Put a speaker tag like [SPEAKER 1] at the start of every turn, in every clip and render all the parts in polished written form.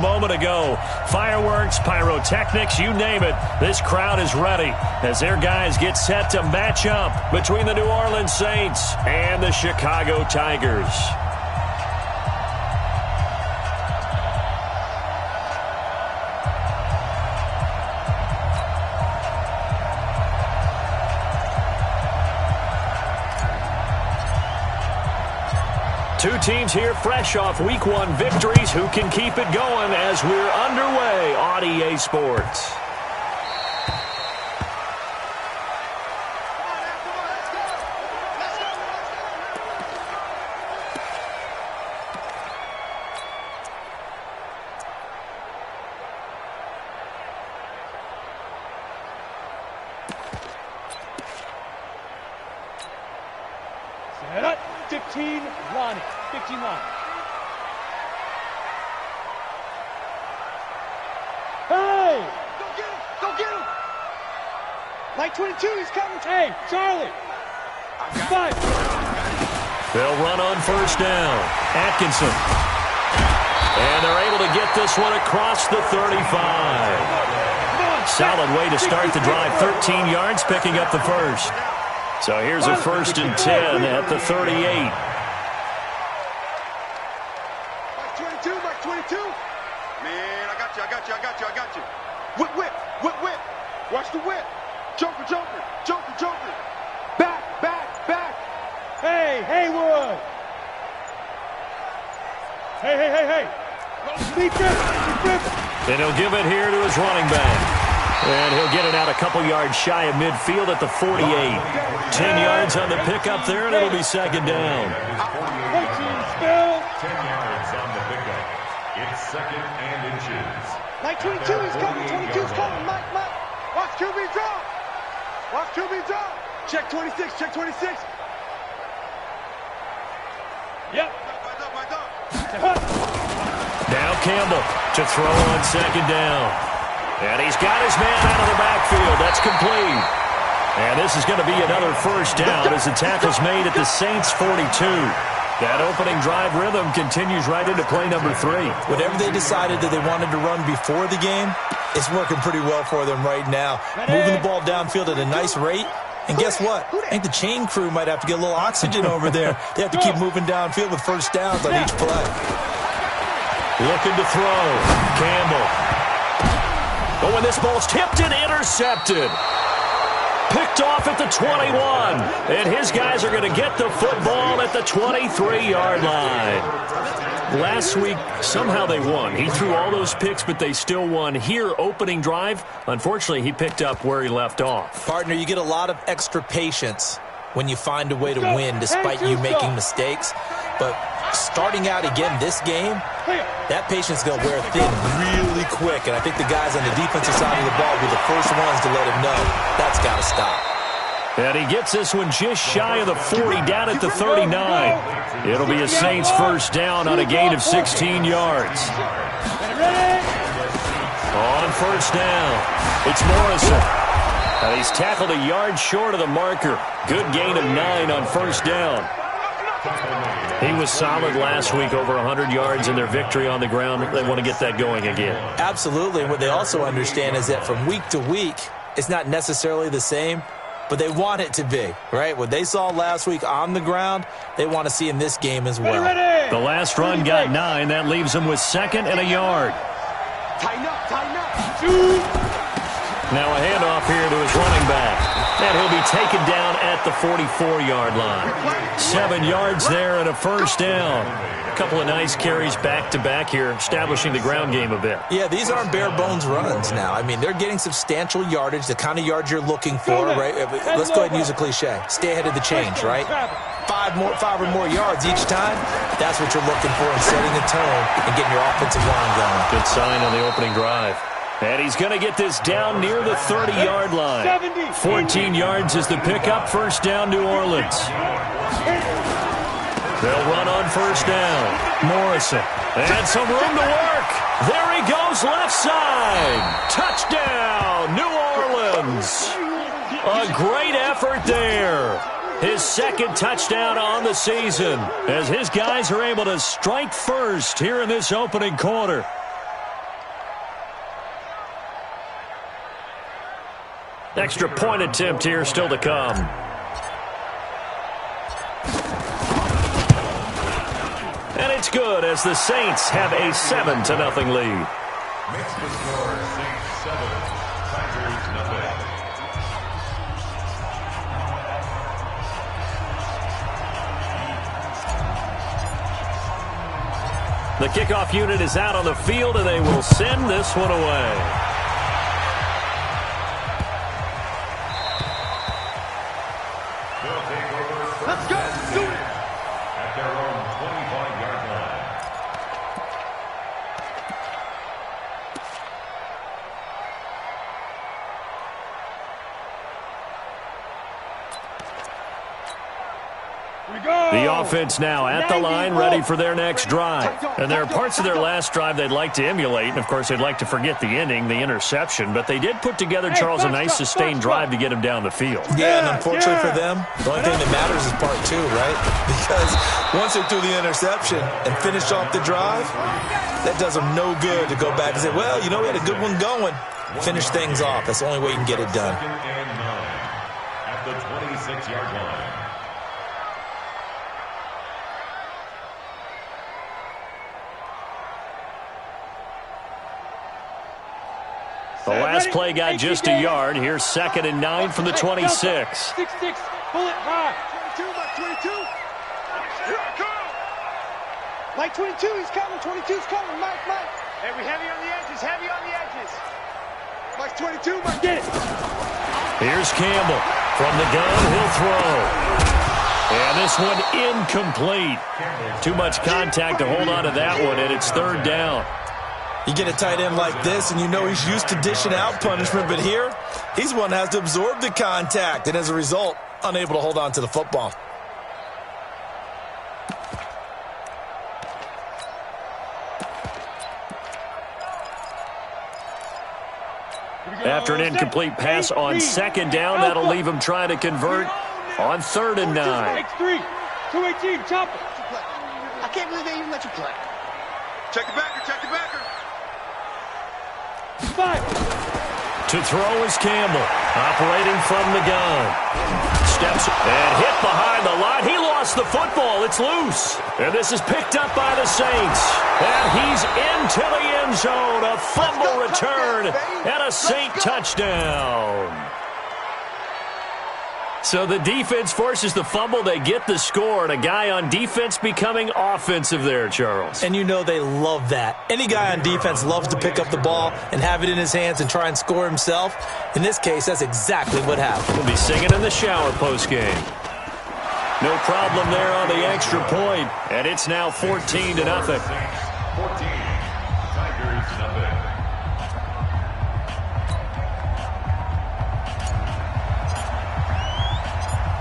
[SPEAKER 1] Moment ago, fireworks, pyrotechnics, you name it, this crowd is ready as their guys get set to match up between the New Orleans Saints and the Chicago Tigers. Two teams here fresh off Week 1 victories. Who can keep it going as we're underway on EA Sports?
[SPEAKER 2] Set up. 15 line. 15 line. Hey! Go get him! Go get him! Like 22, he's coming. Hey, Charlie! Five.
[SPEAKER 1] They'll run on first down. Atkinson. And they're able to get this one across the 35. Solid way to start the drive. 13 yards, picking up the first. So here's a 1st and 10 at the 38.
[SPEAKER 3] Mike 22, Mike 22. Man, I got you. Whip. Watch the whip. Joker. Back.
[SPEAKER 2] Hey, Haywood! Hey! Deep grip!
[SPEAKER 1] And he'll give it here to his running back. And he'll get it out a couple yards shy of midfield at the 48. 10 yards on the pickup there, and it'll be second down.
[SPEAKER 3] 10 yards on the pickup. It's second and inches.
[SPEAKER 2] Mike 22, he's coming. 22's coming. Mike.
[SPEAKER 3] Watch QB drop. Check 26.
[SPEAKER 2] Yep.
[SPEAKER 1] Now Campbell to throw on second down. And he's got his man out of the backfield. That's complete. And this is going to be another first down as the tackle's made at the Saints' 42. That opening drive rhythm continues right into play number 3.
[SPEAKER 4] Whatever they decided that they wanted to run before the game, it's working pretty well for them right now. Moving the ball downfield at a nice rate. And guess what? I think the chain crew might have to get a little oxygen over there. They have to keep moving downfield with first downs on each play.
[SPEAKER 1] Looking to throw. Campbell. Oh, and this ball's tipped and intercepted. Picked off at the 21. And his guys are going to get the football at the 23-yard line. Last week, somehow they won. He threw all those picks, but they still won. Here, opening drive, unfortunately, he picked up where he left off.
[SPEAKER 4] Partner, you get a lot of extra patience when you find a way to win despite you making mistakes. But starting out again this game, that patience is going to wear thin really quick. And I think the guys on the defensive side of the ball were the first ones to let him know that's got to stop.
[SPEAKER 1] And he gets this one just shy of the 40, down at the 39. It'll be a Saints first down on a gain of 16 yards. On first down, it's Morrison. And he's tackled a yard short of the marker. Good gain of 9 on first down. He was solid last week, over 100 yards in their victory on the ground. They want to get that going again.
[SPEAKER 4] Absolutely. And what they also understand is that from week to week, it's not necessarily the same, but they want it to be, right? What they saw last week on the ground, they want to see in this game as well.
[SPEAKER 1] The last run got 9. That leaves them with 2nd and a yard.
[SPEAKER 3] Tighten up.
[SPEAKER 1] Now a handoff here to his running back. And he'll be taken down at the 44-yard line. 7 yards there and a first down. A couple of nice carries back-to-back here, establishing the ground game a bit.
[SPEAKER 4] Yeah, these aren't bare-bones runs now. I mean, they're getting substantial yardage, the kind of yards you're looking for, right? Let's go ahead and use a cliche. Stay ahead of the change, right? 5 or more yards each time, that's what you're looking for in setting the tone and getting your offensive line going.
[SPEAKER 1] Good sign on the opening drive. And he's going to get this down near the 30-yard line. 14 yards is the pickup. First down, New Orleans. They'll run on first down. Morrison. And some room to work. There he goes, left side. Touchdown, New Orleans. A great effort there. His 2nd touchdown on the season as his guys are able to strike first here in this opening quarter. Extra point attempt here still to come. And it's good as the Saints have a 7-0 lead.
[SPEAKER 3] Makes the score Saints 7, Tigers nothing.
[SPEAKER 1] The kickoff unit is out on the field, and they will send this one away.
[SPEAKER 2] Let's go. Do it.
[SPEAKER 3] At their own 25-yard line.
[SPEAKER 1] The offense now at the line, ready for their next drive. And there are parts of their last drive they'd like to emulate, and, of course, they'd like to forget the ending, the interception. But they did put together, Charles, a nice sustained drive to get him down the field.
[SPEAKER 4] Yeah, and unfortunately for them, the only thing that matters is part two, right? Because once they threw the interception and finished off the drive, that does them no good to go back and say, well, you know, we had a good one going. Finish things off. That's the only way you can get it done.
[SPEAKER 3] 2nd and 9 at the 26-yard line.
[SPEAKER 1] The last play got just a yard. Here's 2nd and 9 from the 26.
[SPEAKER 2] 6-6. Pull it high. 22, Mike 22. Here I come. Mike 22, he's coming. 22's coming. Mike. Hey, we heavy on the edges. Heavy on the edges. Mike 22, Mike. Get it.
[SPEAKER 1] Here's Campbell. From the gun, he'll throw. And this one incomplete. Too much contact to hold on to that one, and it's 3rd down.
[SPEAKER 4] You get a tight end like this, and you know he's used to dishing out punishment, but here, he's one that has to absorb the contact, and as a result, unable to hold on to the football.
[SPEAKER 1] After an incomplete pass on 2nd down, that'll leave him trying to convert on 3rd and 9.
[SPEAKER 2] 3, 218, chop it.
[SPEAKER 5] I can't believe they even let you play.
[SPEAKER 2] Check the backer. 5.
[SPEAKER 1] To throw is Campbell, operating from the gun. Steps and hit behind the line. He lost the football. It's loose. And this is picked up by the Saints. And he's into the end zone. A fumble return and a Saint touchdown. So the defense forces the fumble. They get the score, and a guy on defense becoming offensive there, Charles.
[SPEAKER 4] And you know they love that. Any guy on defense loves to pick up the ball and have it in his hands and try and score himself. In this case, that's exactly what happened.
[SPEAKER 1] He'll be singing in the shower postgame. No problem there on the extra point, and it's now 14-0.
[SPEAKER 3] 14, Tigers nothing.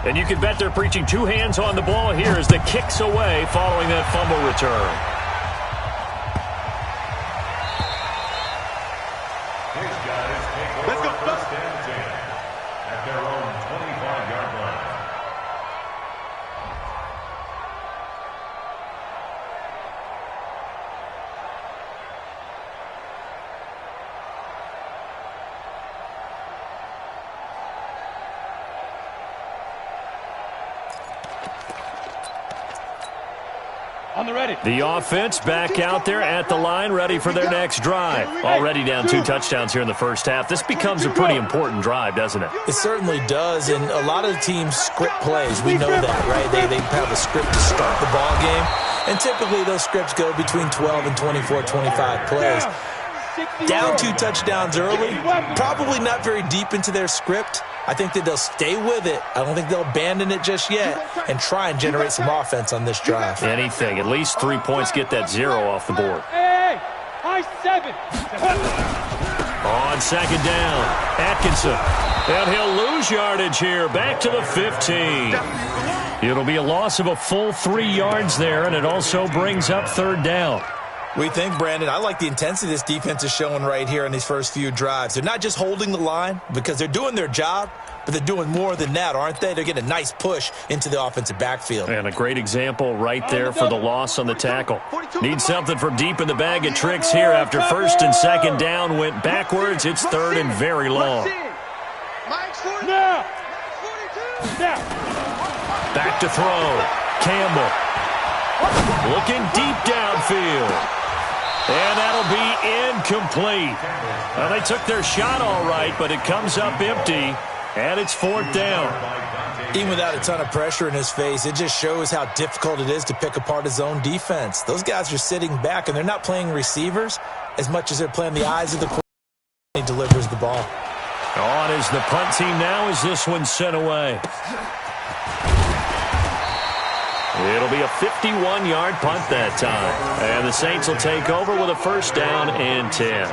[SPEAKER 1] And you can bet they're preaching 2 hands on the ball here as the kick's away following that fumble return.
[SPEAKER 3] These guys take over 1st and 10 at their own 25-yard line.
[SPEAKER 2] On the ready.
[SPEAKER 1] The offense back out there at the line, ready for their next drive. Already down 2 touchdowns here in the first half. This becomes a pretty important drive, doesn't it?
[SPEAKER 4] It certainly does, and a lot of the teams script plays. We know that, right? They have a script to start the ball game, and typically those scripts go between 12 and 24, 25 plays. Down 2 touchdowns early, probably not very deep into their script. I think that they'll stay with it. I don't think they'll abandon it just yet and try and generate some offense on this drive.
[SPEAKER 1] Anything. At least 3 points, get that 0 off the board.
[SPEAKER 2] Hey, high 7.
[SPEAKER 1] On 2nd down, Atkinson. And he'll lose yardage here, back to the 15. It'll be a loss of a full 3 yards there, and it also brings up 3rd down.
[SPEAKER 4] We think, Brandon, I like the intensity this defense is showing right here in these first few drives. They're not just holding the line because they're doing their job, but they're doing more than that, aren't they? They're getting a nice push into the offensive backfield.
[SPEAKER 1] And a great example right there for the loss on the tackle. Need something from deep in the bag of tricks here after 1st and 2nd down went backwards. It's 3rd and very long.
[SPEAKER 2] Mike's 40. Now. 42. Now.
[SPEAKER 1] Back to throw. Campbell. Looking deep downfield. And that'll be incomplete. Well, they took their shot all right, but it comes up empty, and it's 4th down.
[SPEAKER 4] Even without a ton of pressure in his face, it just shows how difficult it is to pick apart his own defense. Those guys are sitting back, and they're not playing receivers as much as they're playing the eyes of the quarterback when he delivers the ball.
[SPEAKER 1] On is the punt team now as this one's sent away. It'll be a 51-yard punt that time. And the Saints will take over with a 1st down and 10.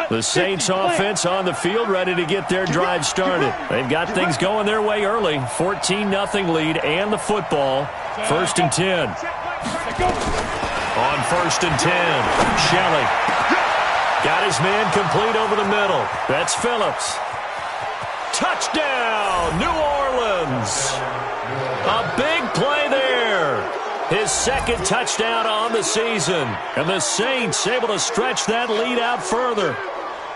[SPEAKER 1] The Saints offense on the field, ready to get their drive started. They've got things going their way early. 14-0 lead and the football. 1st and 10. On 1st and 10, Shelley. Got his man complete over the middle. That's Phillips. Touchdown, New Orleans. A big play there. His 2nd touchdown on the season. And the Saints able to stretch that lead out further.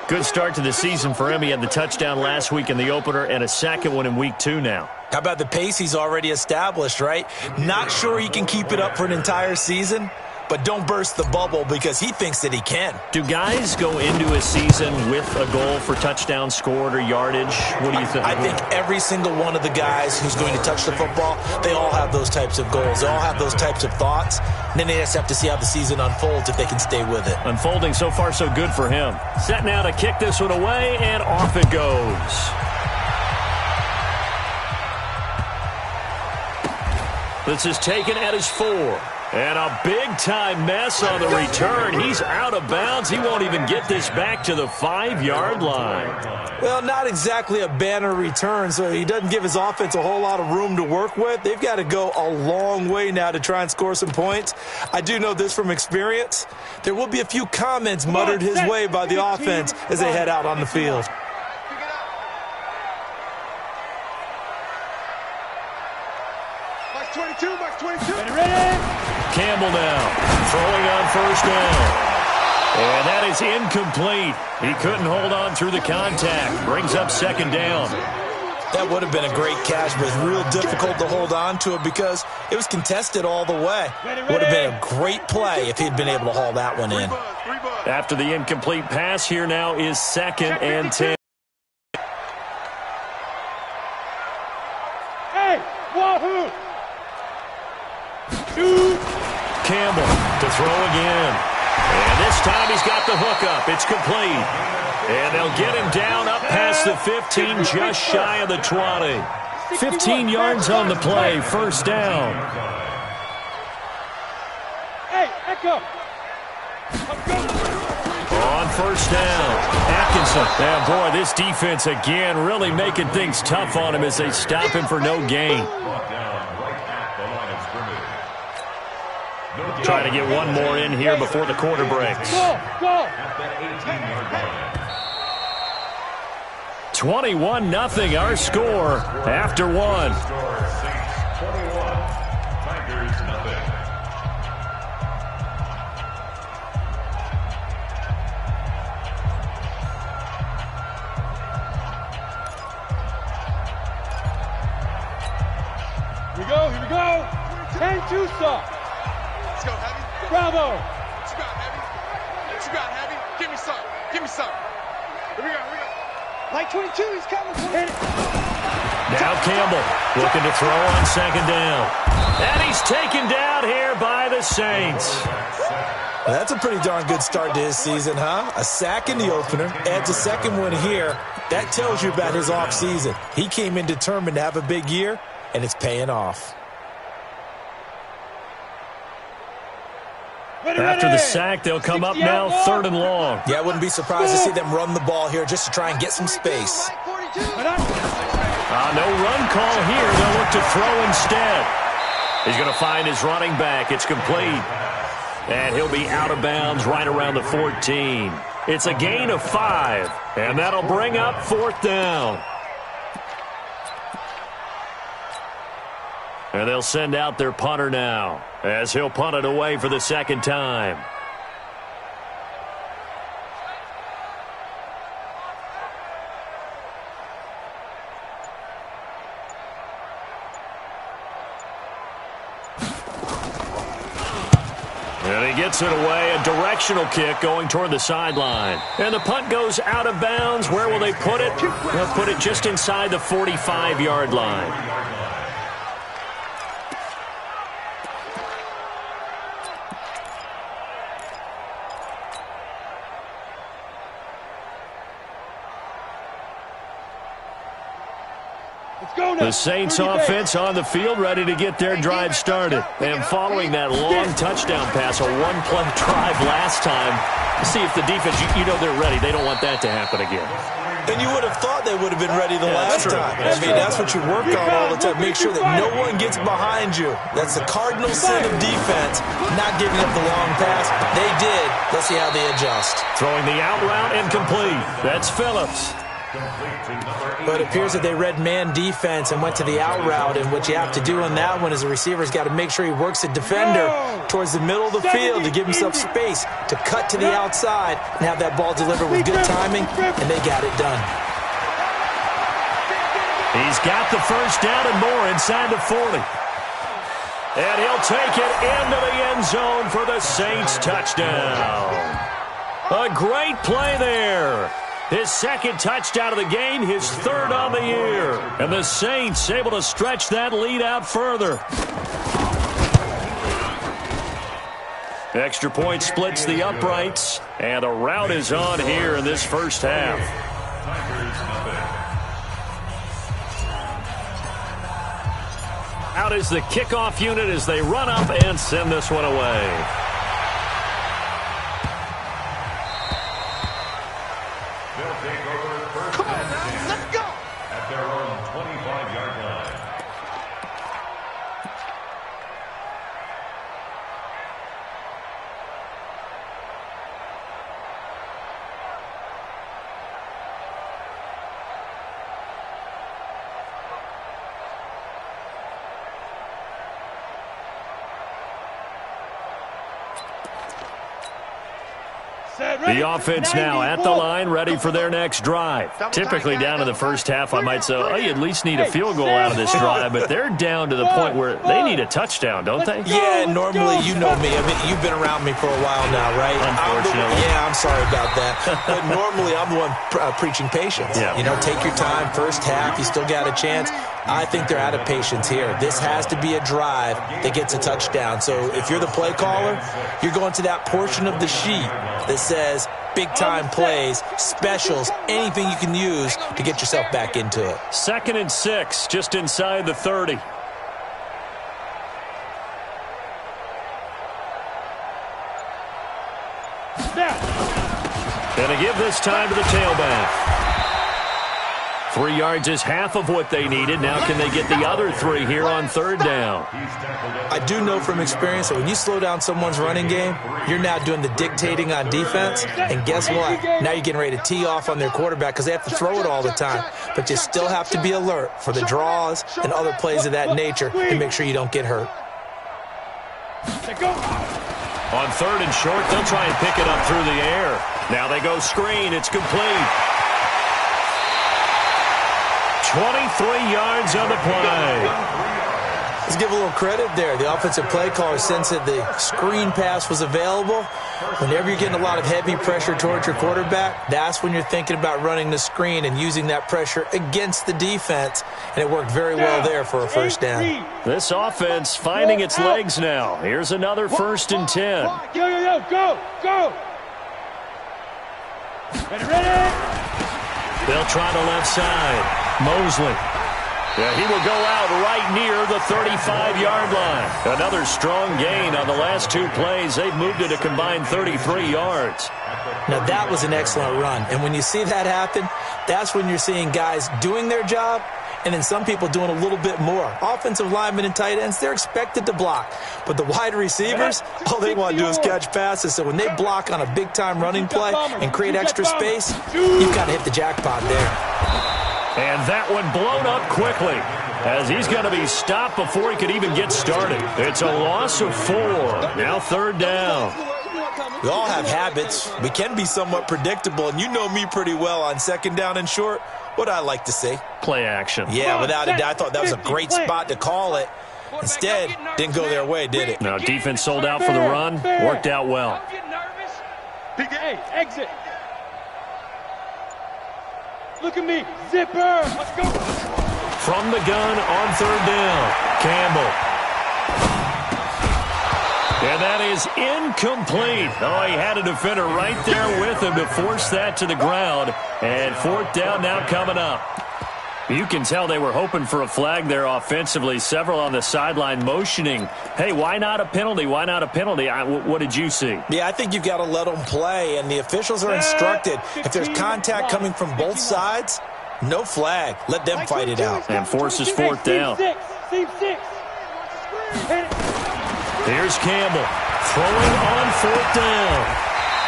[SPEAKER 1] Good start to the season for him. He had the touchdown last week in the opener and a 2nd one in week 2 now.
[SPEAKER 4] How about the pace he's already established, right? Not sure he can keep it up for an entire season, but don't burst the bubble because he thinks that he can.
[SPEAKER 1] Do guys go into a season with a goal for touchdown scored or yardage? What do you think?
[SPEAKER 4] I think every single one of the guys who's going to touch the football, they all have those types of goals. They all have those types of thoughts. And then they just have to see how the season unfolds if they can stay with it.
[SPEAKER 1] Unfolding so far so good for him. Set now to kick this one away, and off it goes. This is taken at his 4. And a big-time mess on the return. He's out of bounds. He won't even get this back to the 5-yard line.
[SPEAKER 4] Well, not exactly a banner return, so he doesn't give his offense a whole lot of room to work with. They've got to go a long way now to try and score some points. I do know this from experience. There will be a few comments muttered his way by the offense as they head out on the field.
[SPEAKER 2] Mike's 22, Mike's 22. Ready?
[SPEAKER 1] Campbell now, throwing on 1st down. And that is incomplete. He couldn't hold on through the contact. Brings up 2nd down.
[SPEAKER 4] That would have been a great catch, but it's real difficult to hold on to it because it was contested all the way. Would have been a great play if he'd been able to haul that one in.
[SPEAKER 1] After the incomplete pass, here now is 2nd and 10.
[SPEAKER 2] Hey, wahoo!
[SPEAKER 1] Campbell to throw again. And this time he's got the hookup. It's complete. And they'll get him down up past the 15, just shy of the 20. 15 yards on the play, 1st down.
[SPEAKER 2] Hey, Echo.
[SPEAKER 1] On 1st down, Atkinson. And boy, this defense again really making things tough on him as they stop him for no gain. Trying to get one more in here before the quarter breaks. 21-0 our score after 1.
[SPEAKER 2] Here we go. 10-2 stop.
[SPEAKER 6] Let's go, Heavy.
[SPEAKER 2] Bravo.
[SPEAKER 6] What you got, Heavy? What you got, Heavy? Give me some. Give me some. Here we go. Here we go.
[SPEAKER 2] Mike 22, he's coming.
[SPEAKER 1] Now Campbell looking to throw on 2nd down. And he's taken down here by the Saints.
[SPEAKER 4] Well, that's a pretty darn good start to his season, huh? A sack in the opener, adds a 2nd one here. That tells you about his offseason. He came in determined to have a big year, and it's paying off.
[SPEAKER 1] After the sack, they'll come up now 3rd and long.
[SPEAKER 4] Yeah, I wouldn't be surprised to see them run the ball here just to try and get some space.
[SPEAKER 1] No run call here. They'll look to throw instead. He's going to find his running back. It's complete. And he'll be out of bounds right around the 14. It's a gain of 5. And that'll bring up 4th down. And they'll send out their punter now, as he'll punt it away for the second time. And he gets it away, a directional kick going toward the sideline. And the punt goes out of bounds. Where will they put it? They'll put it just inside the 45-yard line. The Saints offense on the field, ready to get their drive started. And following that long touchdown pass, a one-play drive last time, see if the defense, you know they're ready. They don't want that to happen again.
[SPEAKER 4] And you would have thought they would have been ready the last time. I mean, that's what you work on all the time. Make sure that no one gets behind you. That's the cardinal sin of defense, not giving up the long pass. They did. Let's see how they adjust.
[SPEAKER 1] Throwing the out route and complete. That's Phillips.
[SPEAKER 4] But it appears that they read man defense and went to the out route, and what you have to do on that one is the receiver's got to make sure he works the defender towards the middle of the field to give himself space to cut to the outside and have that ball delivered with good timing, and they got it done.
[SPEAKER 1] He's got the first down and more inside the 40. And he'll take it into the end zone for the Saints touchdown. A great play there. His second touchdown of the game, his third on the year. And the Saints able to stretch that lead out further. Extra point splits the uprights, and a rout is on here in this first half. Out is the kickoff unit as they run up and send this one away. The offense now at the line, ready for their next drive. Typically down in the first half, I might say, oh, you at least need a field goal out of this drive, but they're down to the point where they need a touchdown, don't they?
[SPEAKER 4] Yeah, normally, you know me. I mean, you've been around me for a while now, right?
[SPEAKER 1] Unfortunately.
[SPEAKER 4] I'm sorry about that. But normally, I'm the one preaching patience.
[SPEAKER 1] Yeah.
[SPEAKER 4] You know, take your time. First half, you still got a chance. I think they're out of patience here. This has to be a drive that gets a touchdown. So if you're the play caller, you're going to that portion of the sheet that says big-time plays, specials, anything you can use to get yourself back into it.
[SPEAKER 1] 2nd and 6, just inside the 30. And to give this time to the tailback. 3 yards is half of what they needed. Now can they get the other 3 here on 3rd down?
[SPEAKER 4] I do know from experience that when you slow down someone's running game, you're now doing the dictating on defense. And guess what? Now you're getting ready to tee off on their quarterback because they have to throw it all the time. But you still have to be alert for the draws and other plays of that nature to make sure you don't get hurt.
[SPEAKER 1] On 3rd and short, they'll try and pick it up through the air. Now they go screen. It's complete. 23 yards on the play.
[SPEAKER 4] Let's give a little credit there. The offensive play caller sensed that the screen pass was available. Whenever you're getting a lot of heavy pressure towards your quarterback, that's when you're thinking about running the screen and using that pressure against the defense. And it worked very well there for a first down.
[SPEAKER 1] This offense finding its legs now. Here's another 1st and 10.
[SPEAKER 2] Go. Ready.
[SPEAKER 1] They'll try the left side. Mosley. Yeah, he will go out right near the 35-yard line. Another strong gain on the last 2 plays. They've moved it a combined 33 yards.
[SPEAKER 4] Now, that was an excellent run. And when you see that happen, that's when you're seeing guys doing their job and then some people doing a little bit more. Offensive linemen and tight ends, they're expected to block. But the wide receivers, all they want to do is catch passes. So when they block on a big-time running play and create extra space, you've got to hit the jackpot there.
[SPEAKER 1] And that one blown up quickly. as he's going to be stopped before he could even get started. It's a loss of 4. Now 3rd down.
[SPEAKER 4] We all have habits. We can be somewhat predictable, and you know me pretty well on 2nd down and short. What I like to say?
[SPEAKER 1] Play action.
[SPEAKER 4] Yeah, without a doubt. I thought that was a great spot to call it. Instead, didn't go their way, did it?
[SPEAKER 1] No, defense sold out for the run. Worked out well.
[SPEAKER 2] Hey, exit. Look at me. Zipper. Let's go.
[SPEAKER 1] From the gun on 3rd down. Campbell. And that is incomplete. Oh, he had a defender right there with him to force that to the ground. And 4th down now coming up. You can tell they were hoping for a flag there offensively. Several on the sideline motioning. Hey, why not a penalty? Why not a penalty? What did you see?
[SPEAKER 4] Yeah, I think you've got to let them play, and the officials are instructed. If there's contact coming from both sides, no flag. Let them fight it out.
[SPEAKER 1] And forces 4th down. Here's Campbell throwing on 4th down.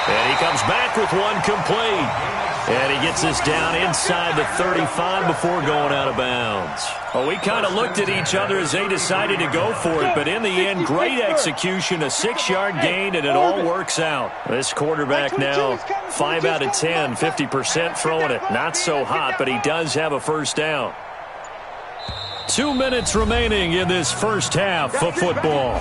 [SPEAKER 1] And he comes back with one complete. And he gets this down inside the 35 before going out of bounds. Well, we kind of looked at each other as they decided to go for it. But in the end, great execution, a 6-yard gain, and it all works out. This quarterback now 5 out of 10, 50% throwing it. Not so hot, but he does have a 1st down. 2 minutes remaining in this first half of football.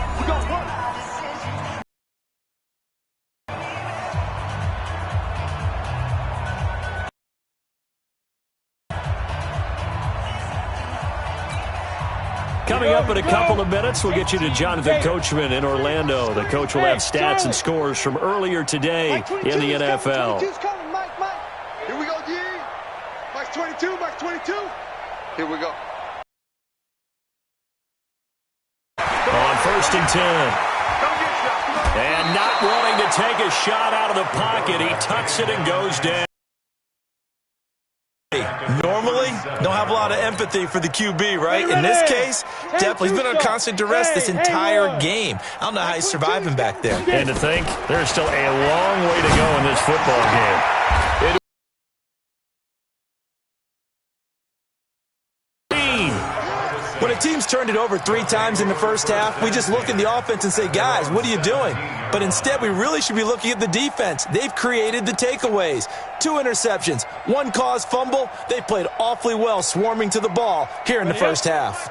[SPEAKER 1] Coming up in a couple of minutes, we'll get you to Jonathan Coachman in Orlando. The coach will have stats and scores from earlier today in the NFL.
[SPEAKER 6] Here we go, D. Mike's 22, Mike's 22. Here we go.
[SPEAKER 1] On 1st and 10. And not wanting to take a shot out of the pocket, he tucks it and goes down.
[SPEAKER 4] Normally, don't have a lot of empathy for the QB, right? In this case, definitely he's been on constant duress this entire game. I don't know how he's surviving back there.
[SPEAKER 1] And to think, there's still a long way to go in this football game.
[SPEAKER 4] When a team's turned it over 3 times in the first half, we just look at the offense and say, guys, what are you doing? But instead, we really should be looking at the defense. They've created the takeaways. 2 interceptions, 1 caused fumble. They played awfully well swarming to the ball here in the first half.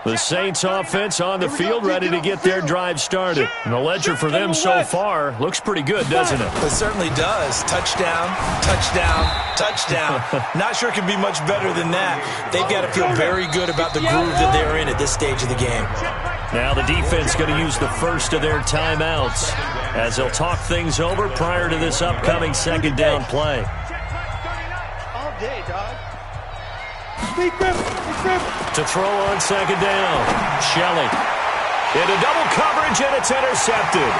[SPEAKER 1] The Saints offense on the field ready to get their drive started. And the ledger for them so far looks pretty good, doesn't it?
[SPEAKER 4] It certainly does. Touchdown, touchdown, touchdown. Not sure it could be much better than that. They've got to feel very good about the groove that they're in at this stage of the game.
[SPEAKER 1] Now the defense going to use the first of their timeouts as they'll talk things over prior to this upcoming 2nd down play.
[SPEAKER 5] All day, dog.
[SPEAKER 1] To throw on 2nd down. Shelley. Into double coverage, and it's intercepted.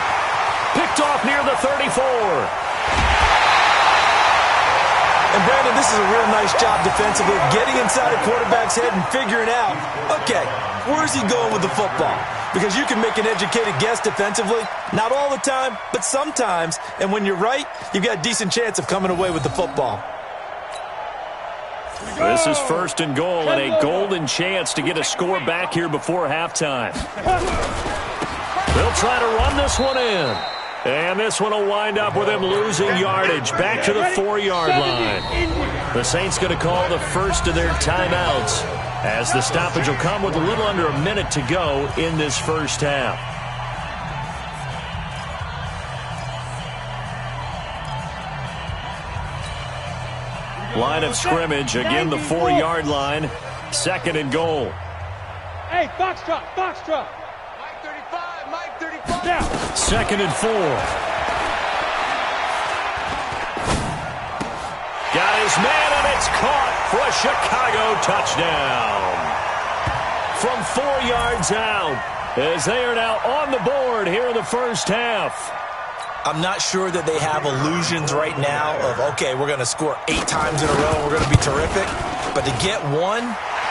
[SPEAKER 1] Picked off near the 34.
[SPEAKER 4] And, Brandon, this is a real nice job defensively of getting inside a quarterback's head and figuring out, okay, where's he going with the football? Because you can make an educated guess defensively. Not all the time, but sometimes. And when you're right, you've got a decent chance of coming away with the football.
[SPEAKER 1] This is 1st and goal and a golden chance to get a score back here before halftime. They'll try to run this one in. And this one will wind up with him losing yardage back to the 4-yard line. The Saints going to call the first of their timeouts as the stoppage will come with a little under a minute to go in this first half. Line of scrimmage, again the 4-yard line. 2nd and goal.
[SPEAKER 2] Hey, box drop, box drop.
[SPEAKER 6] Mike 35, Mike 35.
[SPEAKER 2] Yeah.
[SPEAKER 1] 2nd and 4. Got his man, and it's caught for a Chicago touchdown. From 4 yards out, as they are now on the board here in the first half.
[SPEAKER 4] I'm not sure that they have illusions right now of, okay, we're going to score 8 times in a row and we're going to be terrific. But to get one,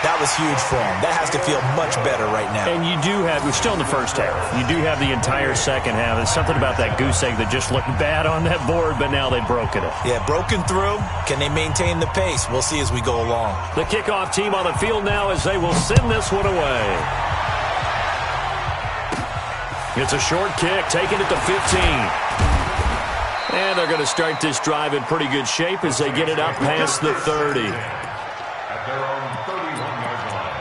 [SPEAKER 4] That was huge for him. That has to feel much better right now.
[SPEAKER 1] And you do have, we're still in the first half. You do have the entire second half. There's something about that goose egg that just looked bad on that board, but now they've broken it.
[SPEAKER 4] Yeah, broken through. Can they maintain the pace? We'll see as we go along.
[SPEAKER 1] The kickoff team on the field now as they will send this one away. It's a short kick, taking it to 15. And they're going to start this drive in pretty good shape as they get it up past the 30.
[SPEAKER 3] At their own 31-yard line.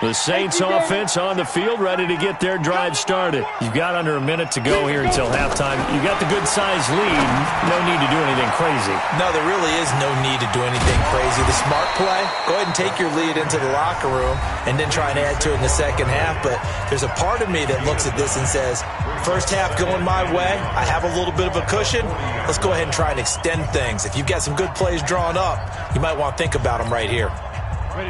[SPEAKER 1] The Saints offense on the field, ready to get their drive started. You've got under a minute to go here until halftime. You got the good-sized lead. No need to do anything crazy.
[SPEAKER 4] No, there really is no need to do anything crazy. The smart play, go ahead and take your lead into the locker room and then try and add to it in the second half. But there's a part of me that looks at this and says, first half going my way, I have a little bit of a cushion. Let's go ahead and try and extend things. If you've got some good plays drawn up, you might want to think about them right here.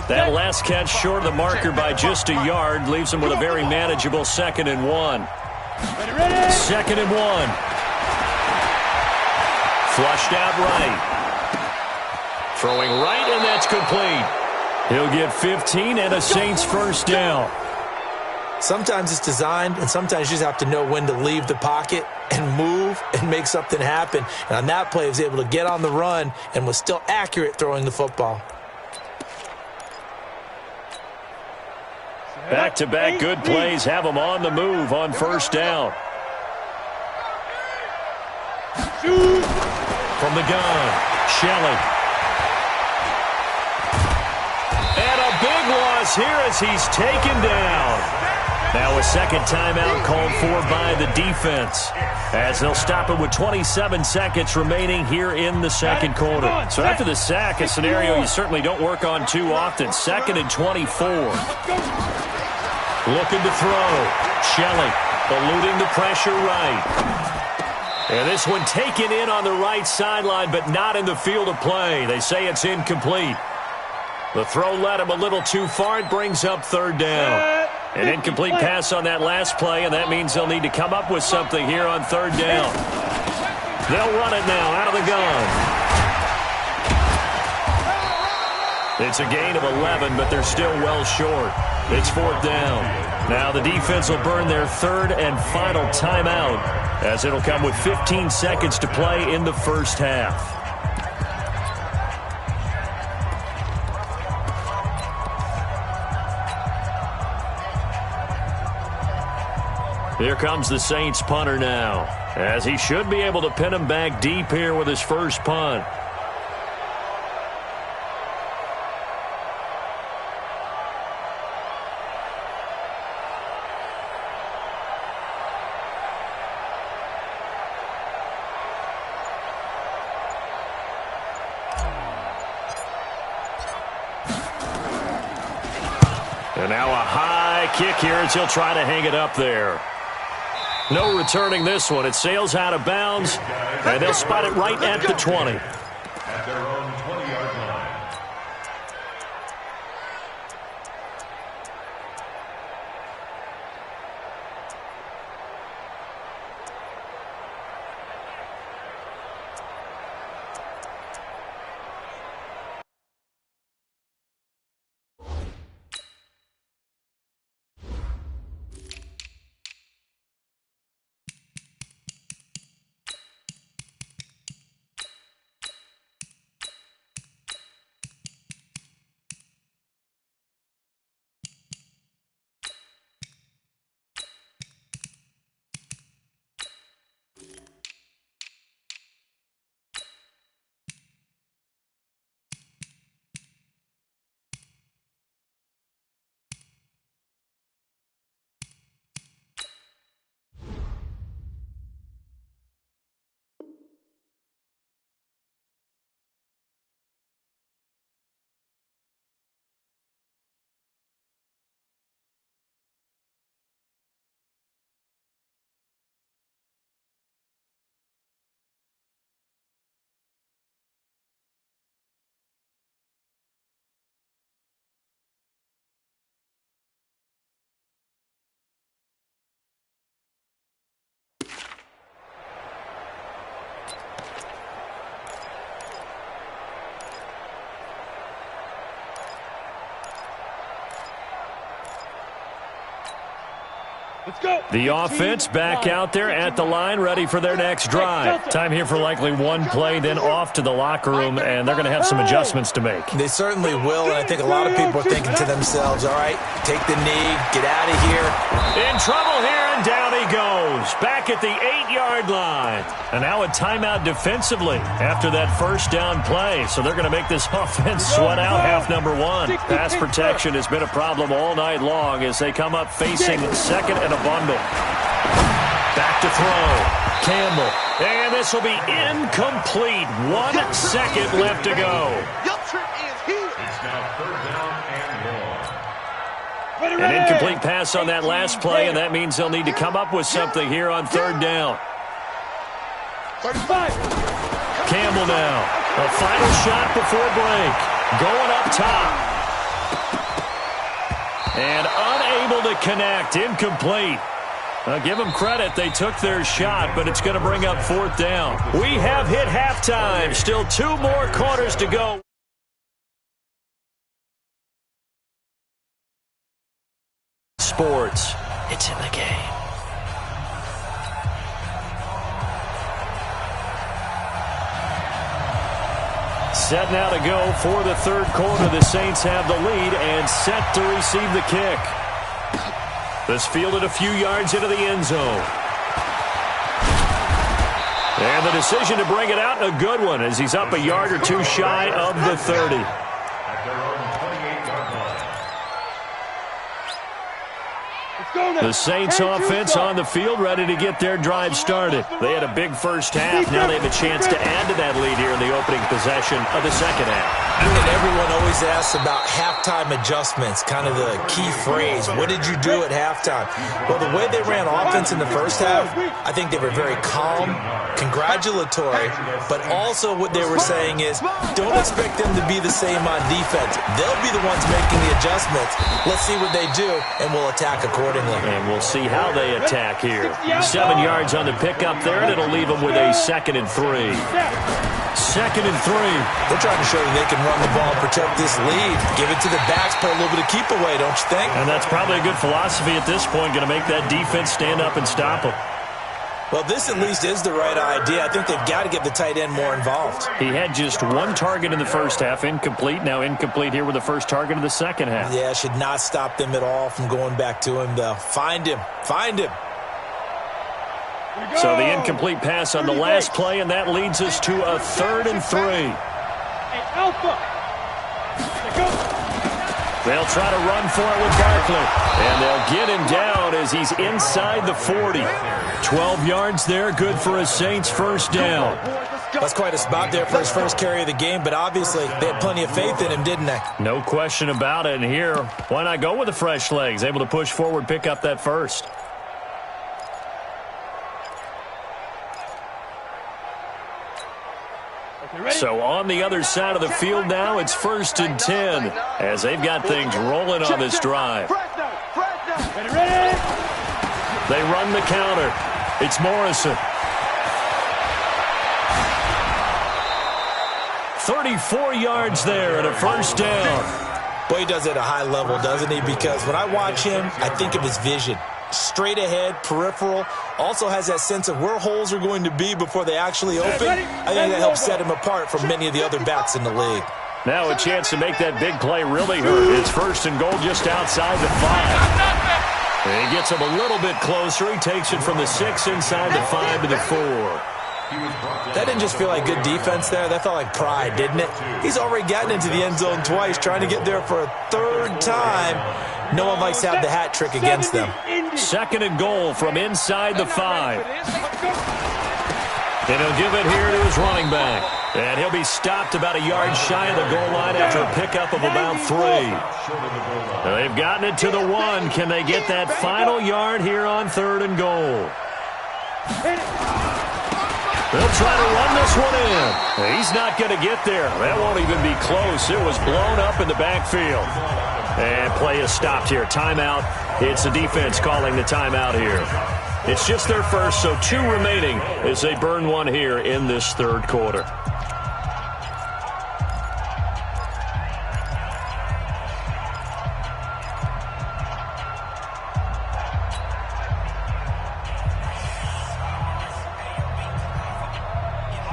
[SPEAKER 1] That last catch short of the marker by just a yard leaves them with a very manageable 2nd and 1. 2nd and 1. Flushed out right. Throwing right, and that's complete. He'll get 15 and a Saints first down.
[SPEAKER 4] Sometimes it's designed, and sometimes you just have to know when to leave the pocket and move and make something happen. And on that play, he was able to get on the run and was still accurate throwing the football.
[SPEAKER 1] Back-to-back good plays have them on the move on first down. From the gun, Shelley. And a big loss here as he's taken down. Now a second timeout called for by the defense, as they'll stop it with 27 seconds remaining here in the second quarter. So after the sack, a scenario you certainly don't work on too often. 2nd and 24. Looking to throw. Shelley eluding the pressure right. And this one taken in on the right sideline, but not in the field of play. They say it's incomplete. The throw led him a little too far. It brings up 3rd down. An incomplete pass on that last play, and that means they'll need to come up with something here on 3rd down. They'll run it now out of the gun. It's a gain of 11, but they're still well short. It's 4th down. Now the defense will burn their 3rd and final timeout, as it'll come with 15 seconds to play in the first half. Here comes the Saints punter now, as he should be able to pin him back deep here with his first punt. And now a high kick here as he'll try to hang it up there. No returning this one. It sails out of bounds, and they'll spot it right at the 20.
[SPEAKER 3] At their own 20-yard line.
[SPEAKER 2] Let's go.
[SPEAKER 1] The offense back out there at the line, ready for their next drive. Time here for likely one play, then off to the locker room, and they're going to have some adjustments to make.
[SPEAKER 4] They certainly will, and I think a lot of people are thinking to themselves, all right, take the knee, get out of here.
[SPEAKER 1] In trouble here, and down he goes. Back at the 8-yard line. And now a timeout defensively after that first down play. So they're going to make this offense sweat out half number one. Pass protection has been a problem all night long as they come up facing second and a bundle. Back to throw. Campbell. And this will be incomplete. 1 second left to go.
[SPEAKER 6] Your trip is here.
[SPEAKER 3] It's now third down and 1.
[SPEAKER 1] An incomplete pass on that last play, and that means they'll need to come up with something here on third down.
[SPEAKER 6] 35.
[SPEAKER 1] Campbell now. A final shot before break. Going up top. And unable to connect. Incomplete. Give them credit. They took their shot, but it's going to bring up fourth down. We have hit halftime. Still 2 more quarters to go. Sports. It's in the game. Set now to go for the third quarter. The Saints have the lead and set to receive the kick. This fielded a few yards into the end zone. And the decision to bring it out, a good one, as he's up a yard or two shy of the 30.
[SPEAKER 3] At their own 28-yard line.
[SPEAKER 1] The Saints offense on the field, ready to get their drive started. They had a big first half. Now they have a chance to add to that lead here in the opening possession of the second half.
[SPEAKER 4] And everyone always asks about halftime adjustments, kind of the key phrase. What did you do at halftime? Well, the way they ran offense in the first half, I think they were very calm, congratulatory, but also what they were saying is don't expect them to be the same on defense. They'll be the ones making the adjustments. Let's see what they do, and we'll attack accordingly.
[SPEAKER 1] And we'll see how they attack here. 7 yards on the pickup there, and it'll leave them with a 2nd and 3. 2nd and 3.
[SPEAKER 4] They're trying to show you they can run the ball and protect this lead. Give it to the backs, play a little bit of keep away, don't you think?
[SPEAKER 1] And that's probably a good philosophy at this point, going to make that defense stand up and stop them.
[SPEAKER 4] Well, this at least is the right idea. I think they've got to get the tight end more involved.
[SPEAKER 1] He had just 1 target in the first half, incomplete. Now incomplete here with the first target of the second half.
[SPEAKER 4] Yeah, should not stop them at all from going back to him, though. Find him. Find him.
[SPEAKER 1] So the incomplete pass on the last play, and that leads us to a 3rd and 3.
[SPEAKER 2] Hey, Alpha.
[SPEAKER 1] They'll try to run for it with Barkley. And they'll get him down as he's inside the 40. 12 yards there, good for a Saints first down.
[SPEAKER 4] That's quite a spot there for his first carry of the game, but obviously they had plenty of faith in him, didn't they?
[SPEAKER 1] No question about it. And here, why not go with the fresh legs? Able to push forward, pick up that first. So on the other side of the field now, it's 1st and 10 as they've got things rolling on this drive. They run the counter. It's Morrison. 34 yards there and a first down.
[SPEAKER 4] Boy, he does it at a high level, doesn't he? Because when I watch him, I think of his vision. Straight ahead, peripheral, also has that sense of where holes are going to be before they actually open. I think that helps set him apart from many of the other backs in the league.
[SPEAKER 1] Now a chance to make that big play really hurt. It's 1st and goal just outside the 5. And he gets him a little bit closer. He takes it from the 6 inside the 5 to the 4.
[SPEAKER 4] That didn't just feel like good defense there. That felt like pride, didn't it? He's already gotten into the end zone twice, trying to get there for a 3rd time. No one likes to have the hat trick against them.
[SPEAKER 1] 2nd and goal from inside the 5. And he'll give it here to his running back. And he'll be stopped about a yard shy of the goal line after a pickup of about 3. They've gotten it to the 1. Can they get that final yard here on 3rd and goal? They'll try to run this one in. He's not going to get there. That won't even be close. It was blown up in the backfield. And play is stopped here. Timeout. It's the defense calling the timeout here. It's just their first, so 2 remaining as they burn one here in this 3rd quarter.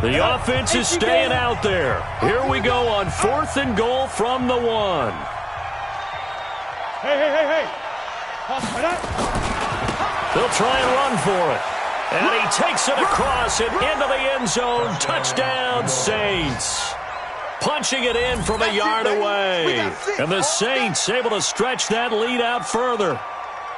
[SPEAKER 1] The offense is staying out there. Here we go on 4th and goal from the 1.
[SPEAKER 2] Hey.
[SPEAKER 1] They'll try and run for it. And he takes it across and into the end zone. Touchdown, Saints. Punching it in from a yard away. And the Saints able to stretch that lead out further.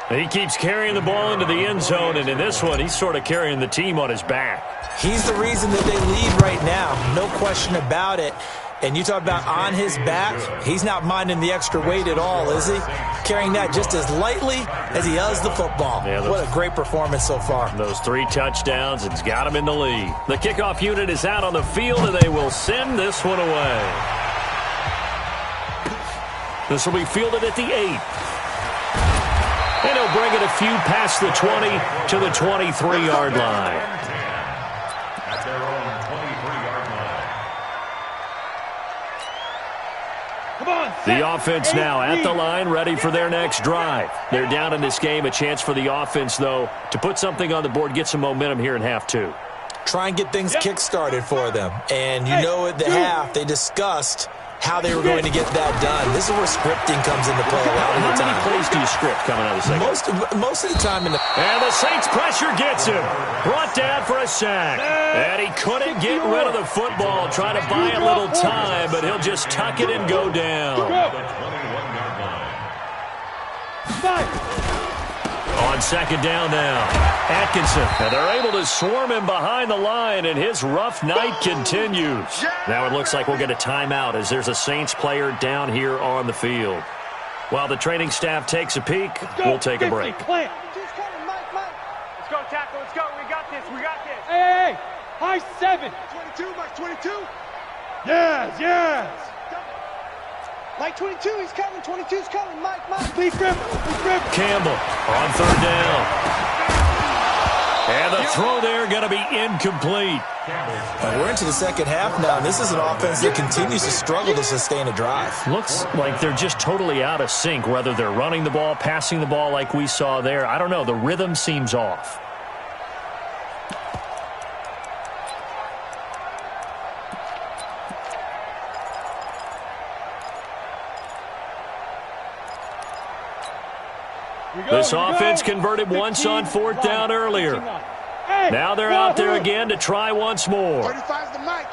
[SPEAKER 1] He keeps carrying the ball into the end zone, and in this one, he's sort of carrying the team on his back.
[SPEAKER 4] He's the reason that they lead right now. No question about it. And you talk about on his back, he's not minding the extra weight at all, is he? Carrying that just as lightly as he does the football. Yeah, what a great performance so far.
[SPEAKER 1] Those 3 touchdowns, it's got him in the lead. The kickoff unit is out on the field, and they will send this one away. This will be fielded at the 8. And he'll bring it a few past the 20 to the 23-yard line.
[SPEAKER 3] At their own 23-yard line.
[SPEAKER 2] Come on.
[SPEAKER 1] The offense now at the line, ready for their next drive. They're down in this game. A chance for the offense, though, to put something on the board, get some momentum here in half 2.
[SPEAKER 4] Try and get things kick-started for them. And you know at the half, they discussed how they were going to get that done. This is where scripting comes into play a lot of the time.
[SPEAKER 1] How many plays do you script coming out of the second?
[SPEAKER 4] Most of the time.
[SPEAKER 1] And the Saints pressure gets him. Brought down for a sack. And he couldn't get rid of the football. Trying to buy a little time, but he'll just tuck it and go down. On second down now, Atkinson. And they're able to swarm him behind the line, and his rough night continues. Now it looks like we'll get a timeout as there's a Saints player down here on the field. While the training staff takes a peek, we'll take a break.
[SPEAKER 2] Let's go, tackle. Let's go. We got this. Hey. High 7. 22, Mike 22. Yes. Mike 22, he's coming. 22's coming. Mike. Please grip.
[SPEAKER 1] Campbell on third down. And the throw there going to be incomplete.
[SPEAKER 4] We're into the second half now, and this is an offense that continues to struggle to sustain a drive.
[SPEAKER 1] Looks like they're just totally out of sync, whether they're running the ball, passing the ball like we saw there. I don't know. The rhythm seems off. This offense converted once on 4th down earlier. Now they're out there again to try once more.
[SPEAKER 5] 35's the mic.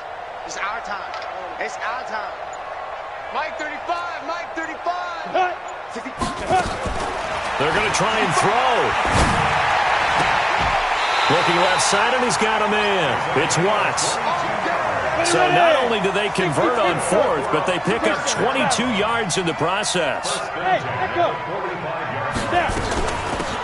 [SPEAKER 5] It's our time. Mike 35.
[SPEAKER 1] They're going to try and throw. Looking left side, and he's got a man. It's Watts. So not only do they convert on 4th, but they pick up 22 yards in the process.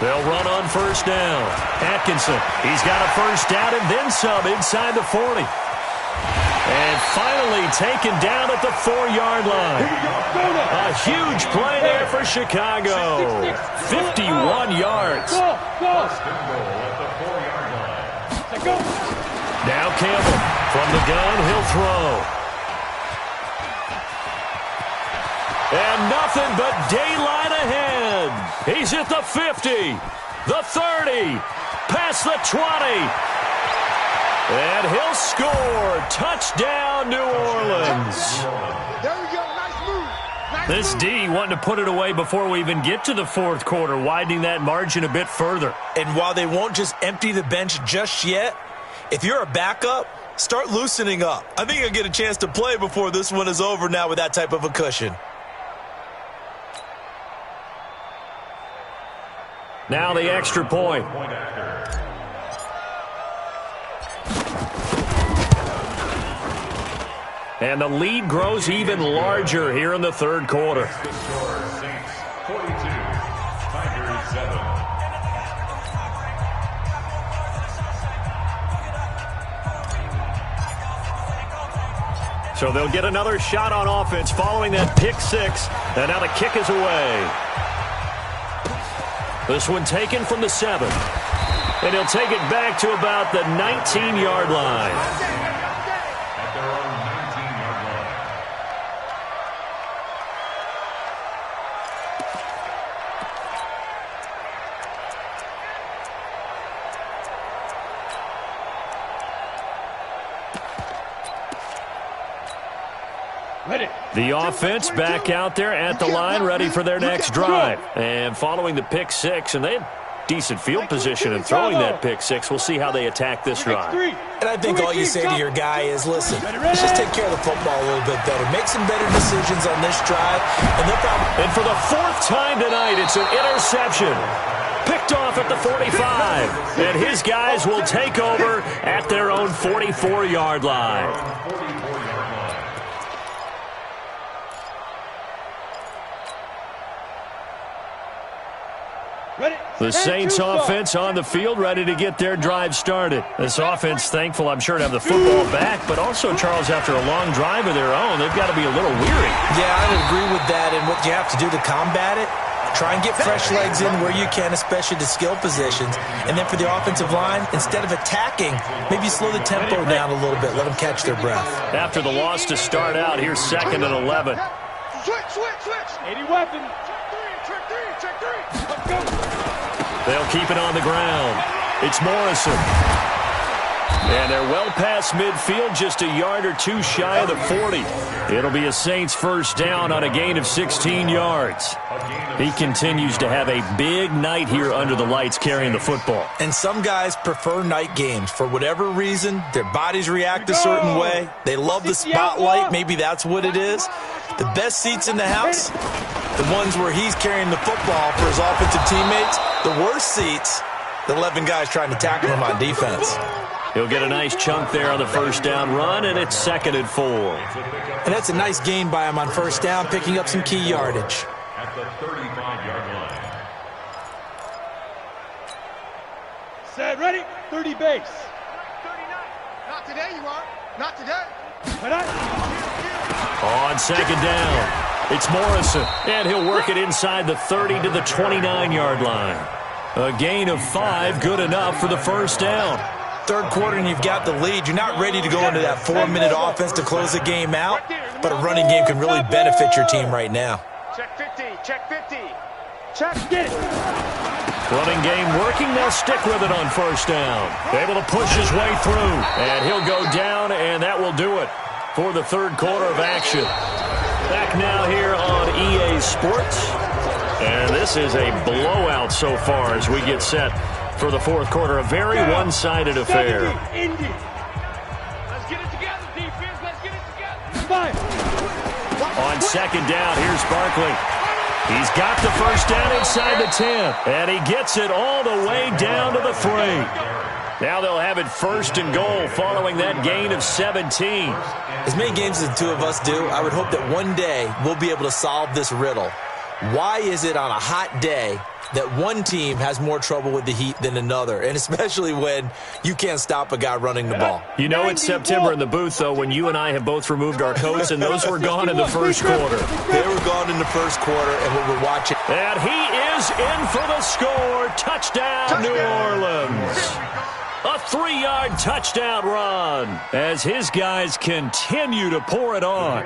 [SPEAKER 1] They'll run on 1st down. Atkinson, he's got a 1st down and then some inside the 40. And finally taken down at the 4-yard line. A huge play there for Chicago. 51 yards. Now Campbell from the gun, he'll throw. And nothing but daylight ahead. He's at the 50, the 30, past the 20. And he'll score. Touchdown, New Orleans.
[SPEAKER 5] There we go. Nice move.
[SPEAKER 1] This D wanting to put it away before we even get to the 4th quarter, widening that margin a bit further.
[SPEAKER 4] And while they won't just empty the bench just yet, if you're a backup, start loosening up. I think you'll get a chance to play before this one is over now with that type of a cushion.
[SPEAKER 1] Now the extra point. And the lead grows even larger here in the 3rd quarter.
[SPEAKER 3] Saints 42, Tigers 7.
[SPEAKER 1] So they'll get another shot on offense following that pick 6. And now the kick is away. This one taken from the 7. And he'll take it back to about the 19-yard line.
[SPEAKER 3] At their own 19-yard line.
[SPEAKER 1] The offense back out there at the line, ready for their next drive. And following the pick six, and they had decent field position in throwing that pick six. We'll see how they attack this drive.
[SPEAKER 4] And I think all you say to your guy is, listen, let's just take care of the football a little bit better. Make some better decisions on this drive.
[SPEAKER 1] And for the fourth time tonight, it's an interception. Picked off at the 45. And his guys will take over at their own 44-yard line. The Saints offense on the field, ready to get their drive started. This offense, thankful, I'm sure, to have the football back, but also, Charles, after a long drive of their own, they've got to be a little weary.
[SPEAKER 4] Yeah, I would agree with that, and what you have to do to combat it, try and get fresh legs in where you can, especially to skill positions. And then for the offensive line, instead of attacking, maybe slow the tempo down a little bit, let them catch their breath.
[SPEAKER 1] After the loss to start out, here's 2nd and 11.
[SPEAKER 2] Switch. 80 weapon. Check three. Let's go.
[SPEAKER 1] They'll keep it on the ground. It's Morrison. And they're well past midfield, just a yard or two shy of the 40. It'll be a Saints first down on a gain of 16 yards. He continues to have a big night here under the lights carrying the football.
[SPEAKER 4] And some guys prefer night games. For whatever reason, their bodies react a certain way. They love the spotlight. Maybe that's what it is. The best seats in the house, the ones where he's carrying the football for his offensive teammates. The worst seats, the 11 guys trying to tackle him on defense.
[SPEAKER 1] He'll get a nice chunk there on the first down run, and it's 2nd and 4.
[SPEAKER 4] And that's a nice gain by him on first down, picking up some key yardage.
[SPEAKER 3] At the 35-yard line.
[SPEAKER 2] Set, ready, 30 base.
[SPEAKER 5] 39. Not today, you are. Not today.
[SPEAKER 1] On 2nd down, it's Morrison, and he'll work it inside the 30 to the 29-yard line. A gain of 5, good enough for the first down.
[SPEAKER 4] Third quarter and you've got the lead. You're not ready to go into that 4-minute offense to close the game out, but a running game can really benefit your team right now.
[SPEAKER 2] Check 50. Get it.
[SPEAKER 1] Running game working, they'll stick with it on first down. Able to push his way through, and he'll go down, and that will do it for the third quarter of action. Back now here on EA Sports, and this is a blowout so far as we get set for the fourth quarter. A very one-sided affair.
[SPEAKER 2] Let's get it together, defense. Let's get it together.
[SPEAKER 1] On 2nd down, here's Barkley. He's got the first down inside the 10, and he gets it all the way down to the 3. Now they'll have it 1st and goal following that gain of 17.
[SPEAKER 4] As many games as the two of us do, I would hope that one day we'll be able to solve this riddle. Why is it on a hot day that one team has more trouble with the heat than another, and especially when you can't stop a guy running the ball?
[SPEAKER 1] You know it's September in the booth, though, when you and I have both removed our coats, and those were gone in the first quarter.
[SPEAKER 4] They were gone in the first quarter, and what we're watching.
[SPEAKER 1] And he is in for the score. Touchdown, New Orleans. A 3-yard touchdown run as his guys continue to pour it on.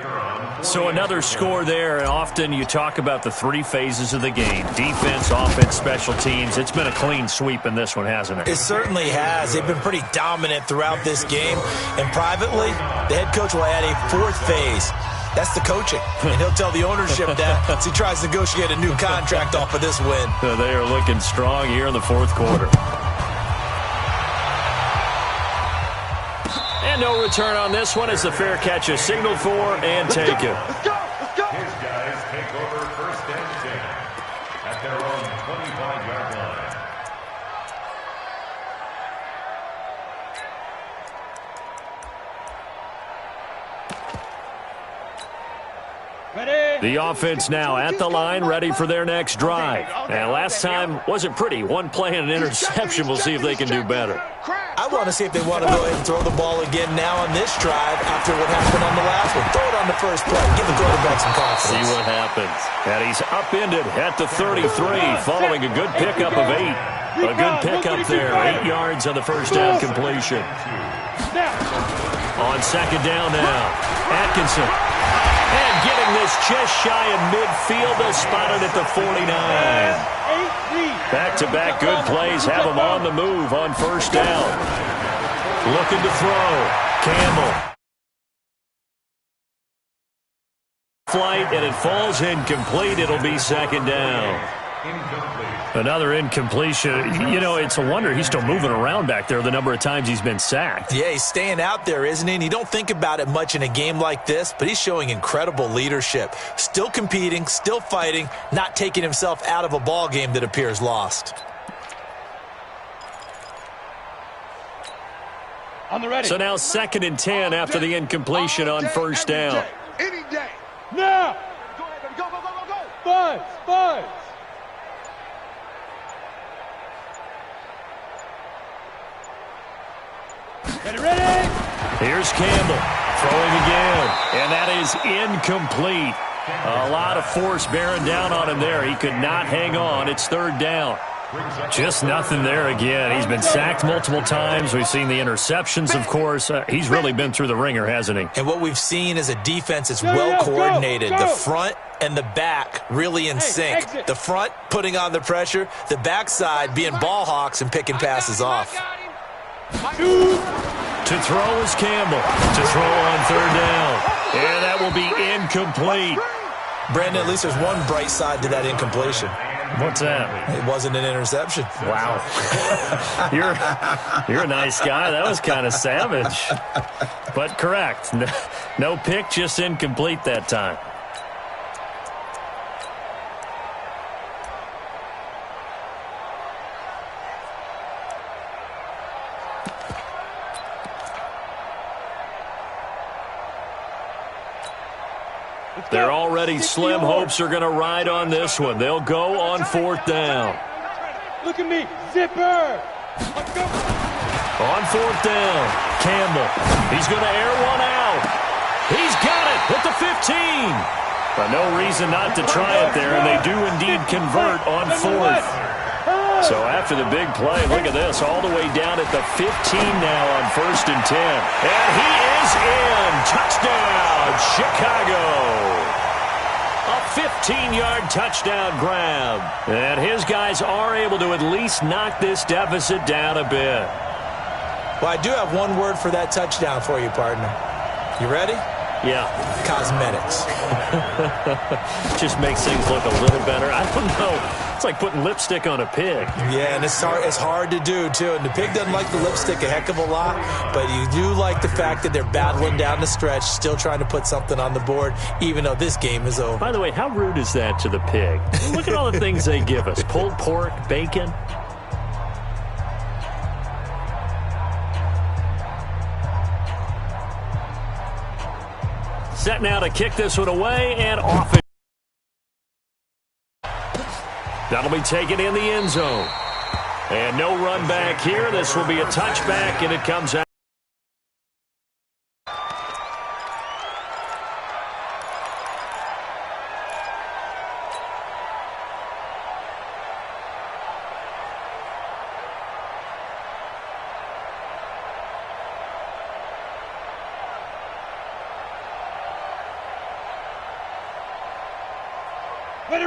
[SPEAKER 1] So another score there, and often you talk about the 3 phases of the game. Defense, offense, special teams. It's been a clean sweep in this one, hasn't it?
[SPEAKER 4] It certainly has. They've been pretty dominant throughout this game. And privately, the head coach will add a 4th phase. That's the coaching. And he'll tell the ownership that as he tries to negotiate a new contract off of this win.
[SPEAKER 1] They are looking strong here in the fourth quarter. And no return on this one as the fair catch is signaled for and taken.
[SPEAKER 2] Let's go.
[SPEAKER 3] His guys take over 1st and 10 at their own 25-yard line.
[SPEAKER 2] Ready.
[SPEAKER 1] The offense now at the line, ready for their next drive. And last time wasn't pretty. One play and an interception. We'll see if they can do better.
[SPEAKER 4] I want to see if they want to go ahead and throw the ball again now on this drive after what happened on the last one. Throw it on the first play. Give the quarterback some confidence.
[SPEAKER 1] See what happens. And he's upended at the 33 following a good pickup of 8. A good pickup there. 8 yards on the first down completion. On 2nd down now, Atkinson. And getting this just shy of midfield. They'll spot it at the 49. Back-to-back good plays have him on the move on first down. Looking to throw. Campbell. flight, and it falls incomplete. It'll be second down.
[SPEAKER 7] Another incompletion. You know, it's a wonder he's still moving around back there the number of times he's been sacked.
[SPEAKER 4] Yeah, he's staying out there, isn't he? And you don't think about it much in a game like this, but he's showing incredible leadership. Still competing, still fighting, not taking himself out of a ball game that appears lost.
[SPEAKER 2] On the ready.
[SPEAKER 1] So now 2nd and 10 after the incompletion on first down.
[SPEAKER 5] Any day.
[SPEAKER 2] Now.
[SPEAKER 5] Go ahead, baby. Go, go, go, go, go.
[SPEAKER 2] Buzz. Ready.
[SPEAKER 1] Here's Campbell throwing again, and that is incomplete. A lot of force bearing down on him there. He could not hang on. It's 3rd down.
[SPEAKER 7] Just nothing there again. He's been sacked multiple times. We've seen the interceptions, of course. He's really been through the ringer, hasn't he?
[SPEAKER 4] And what we've seen is a defense that's well coordinated. The front and the back really in sync. The front putting on the pressure, the backside being ball hawks and picking passes off.
[SPEAKER 1] To throw is Campbell. To throw on 3rd down. And that will be incomplete.
[SPEAKER 4] Brandon, at least there's one bright side to that incompletion.
[SPEAKER 7] What's that?
[SPEAKER 4] It wasn't an interception.
[SPEAKER 7] Wow. You're a nice guy. That was kind of savage. But correct. No pick, just incomplete that time.
[SPEAKER 1] They're already slim hopes are going to ride on this one. They'll go on 4th down.
[SPEAKER 2] Look at me. Zipper.
[SPEAKER 1] On 4th down, Campbell. He's going to air one out. He's got it at the 15.
[SPEAKER 7] But no reason not to try it there, and they do indeed convert on 4th.
[SPEAKER 1] So after the big play, look at this, all the way down at the 15 now on 1st and 10. And he is in. Touchdown, Chicago. A 15-yard touchdown grab. And his guys are able to at least knock this deficit down a bit.
[SPEAKER 4] Well, I do have one word for that touchdown for you, partner. You ready?
[SPEAKER 1] Yeah.
[SPEAKER 4] Cosmetics.
[SPEAKER 1] Just makes things look a little better. I don't know. It's like putting lipstick on a pig.
[SPEAKER 4] Yeah, and it's hard to do, too. And the pig doesn't like the lipstick a heck of a lot, but you do like the fact that they're battling down the stretch, still trying to put something on the board, even though this game is over.
[SPEAKER 1] By the way, how rude is that to the pig? Look at all the things they give us. Pulled pork, bacon. Set now to kick this one away, and off it. That'll be taken in the end zone. And no run back here. This will be a touchback, and it comes out.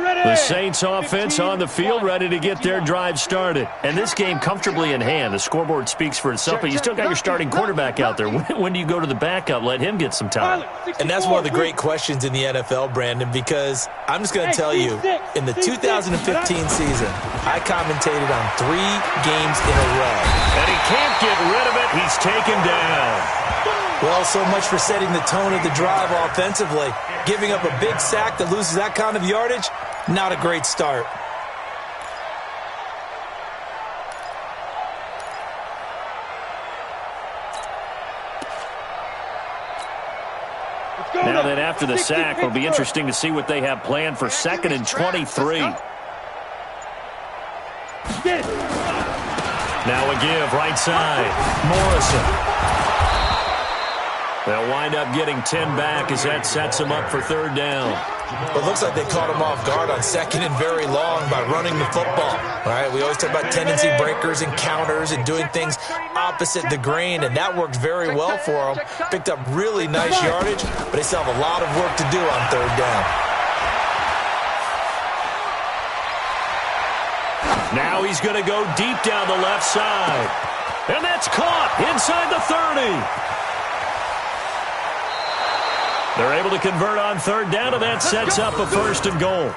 [SPEAKER 1] The Saints offense on the field, ready to get their drive started. And this game comfortably in hand. The scoreboard speaks for itself, but you still got your starting quarterback out there. When do you go to the backup? Let him get some time.
[SPEAKER 4] And that's one of the great questions in the NFL, Brandon, because I'm just going to tell you, in the 2015 season, I commentated on 3 games in a row.
[SPEAKER 1] And he can't get rid of it. He's taken down.
[SPEAKER 4] Well, so much for setting the tone of the drive offensively. Giving up a big sack that loses that kind of yardage, not a great start.
[SPEAKER 1] Now that after the sack, it'll be interesting to see what they have planned for 2nd and 23. Now a give, right side. Morrison. They'll wind up getting 10 back as that sets them up for 3rd down.
[SPEAKER 4] Well, it looks like they caught him off guard on 2nd and very long by running the football. All right, we always talk about tendency breakers and counters and doing things opposite the grain, and that worked very well for them. Picked up really nice yardage, but they still have a lot of work to do on 3rd down.
[SPEAKER 1] Now he's going to go deep down the left side. And that's caught inside the 30.
[SPEAKER 7] They're able to convert on third down, and that sets up a 1st and goal.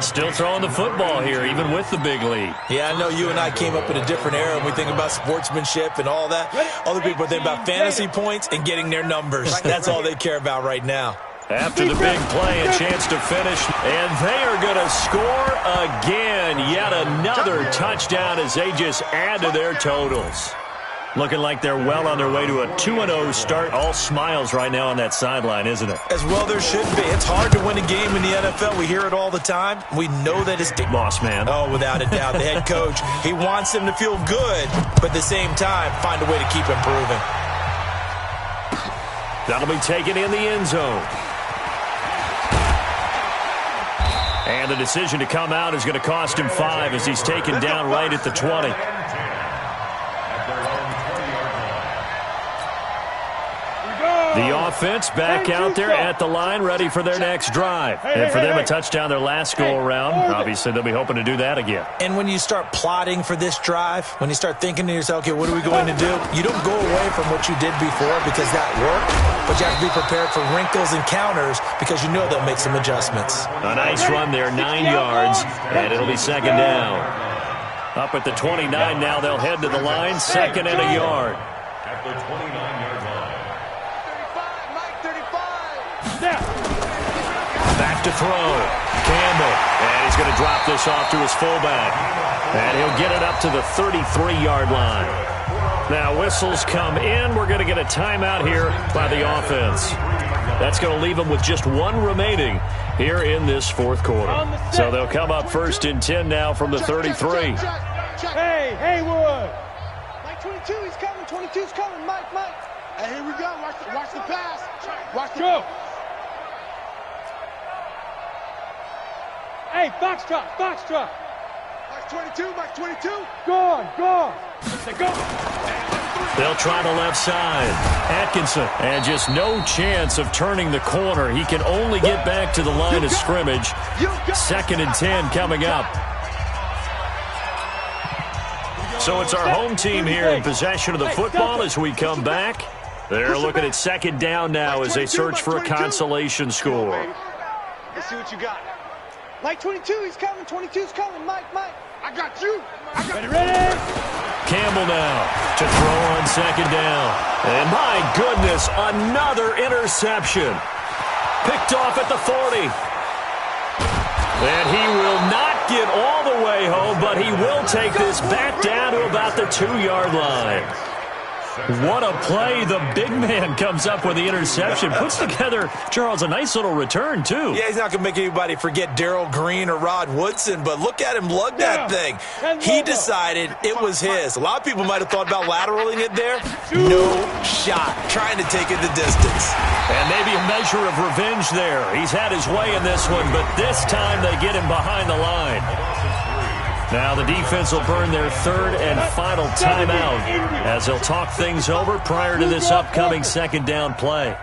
[SPEAKER 7] Still throwing the football here, even with the big lead.
[SPEAKER 4] Yeah, I know you and I came up in a different era when we think about sportsmanship and all that. Other people think about fantasy points and getting their numbers. That's all they care about right now.
[SPEAKER 7] After the big play, a chance to finish, and they are going to score again. Yet another touchdown as they just add to their totals. Looking like they're well on their way to a 2-0 start. All smiles right now on that sideline, isn't it?
[SPEAKER 4] As well there should be. It's hard to win a game in the NFL. We hear it all the time. We know that it's...
[SPEAKER 7] Boss man.
[SPEAKER 4] Oh, without a doubt. The head coach, he wants them to feel good, but at the same time, find a way to keep improving.
[SPEAKER 7] That'll be taken in the end zone. And the decision to come out is going to cost him 5 as he's taken down right at the 20. The offense back out there at the line, ready for their next drive. And for them, a touchdown their last go-around. Obviously, they'll be hoping to do that again.
[SPEAKER 4] And when you start plotting for this drive, when you start thinking to yourself, okay, what are we going to do? You don't go away from what you did before because that worked, but you have to be prepared for wrinkles and counters because you know they'll make some adjustments.
[SPEAKER 7] A nice run there, 9 yards, and it'll be 2nd down. Up at the 29 now, they'll head to the line, 2nd and a yard.
[SPEAKER 3] At the 29-yard line.
[SPEAKER 7] Back to throw. Campbell. And he's going to drop this off to his fullback. And he'll get it up to the 33-yard line. Now whistles come in. We're going to get a timeout here by the offense. That's going to leave them with just 1 remaining here in this 4th quarter. So they'll come up 1st and 10 now from the 33.
[SPEAKER 2] Hey, Haywood. Mike 22, he's coming. 22's coming. Mike.
[SPEAKER 5] Hey, here we go. Watch the pass. Watch the
[SPEAKER 2] go. Hey, Foxtrot.
[SPEAKER 5] Mike 22.
[SPEAKER 2] Go. Go.
[SPEAKER 7] They'll try the left side. Atkinson. And just no chance of turning the corner. He can only get back to the line of scrimmage. 2nd and 10 coming up. So it's our home team here in possession of the football as we come back. They're looking at 2nd down now as they search for a consolation score.
[SPEAKER 2] Let's see what you got. Mike 22, he's coming. 22's coming. Mike.
[SPEAKER 5] I got you.
[SPEAKER 2] Ready?
[SPEAKER 7] Campbell now to throw on 2nd down. And my goodness, another interception. Picked off at the 40. And he will not get all the way home, but he will take this back down to about the 2-yard line. What a play. The big man comes up with the interception. Puts together, Charles, a nice little return, too.
[SPEAKER 4] Yeah, he's not going to make anybody forget Darrell Green or Rod Woodson, but look at him lug that thing. He decided it was his. A lot of people might have thought about lateraling it there. No shot. Trying to take it the distance.
[SPEAKER 7] And maybe a measure of revenge there. He's had his way in this one, but this time they get him behind the line. Now the defense will burn their 3rd and final timeout as they'll talk things over prior to this upcoming 2nd down play.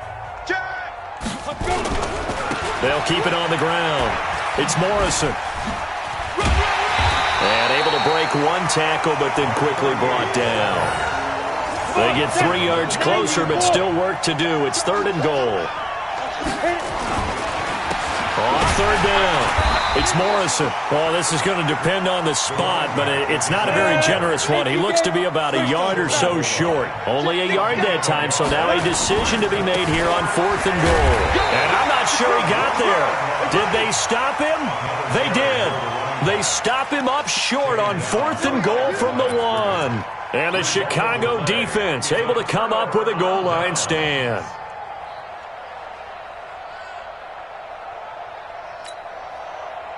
[SPEAKER 7] They'll keep it on the ground. It's Morrison. And able to break 1 tackle, but then quickly brought down. They get 3 yards closer, but still work to do. It's 3rd and goal. On 3rd down. It's Morrison. Well, this is going to depend on the spot, but it's not a very generous one. He looks to be about a yard or so short. Only a yard that time, so now a decision to be made here on 4th and goal. And I'm not sure he got there. Did they stop him? They did. They stop him up short on 4th and goal from the 1. And the Chicago defense able to come up with a goal line stand.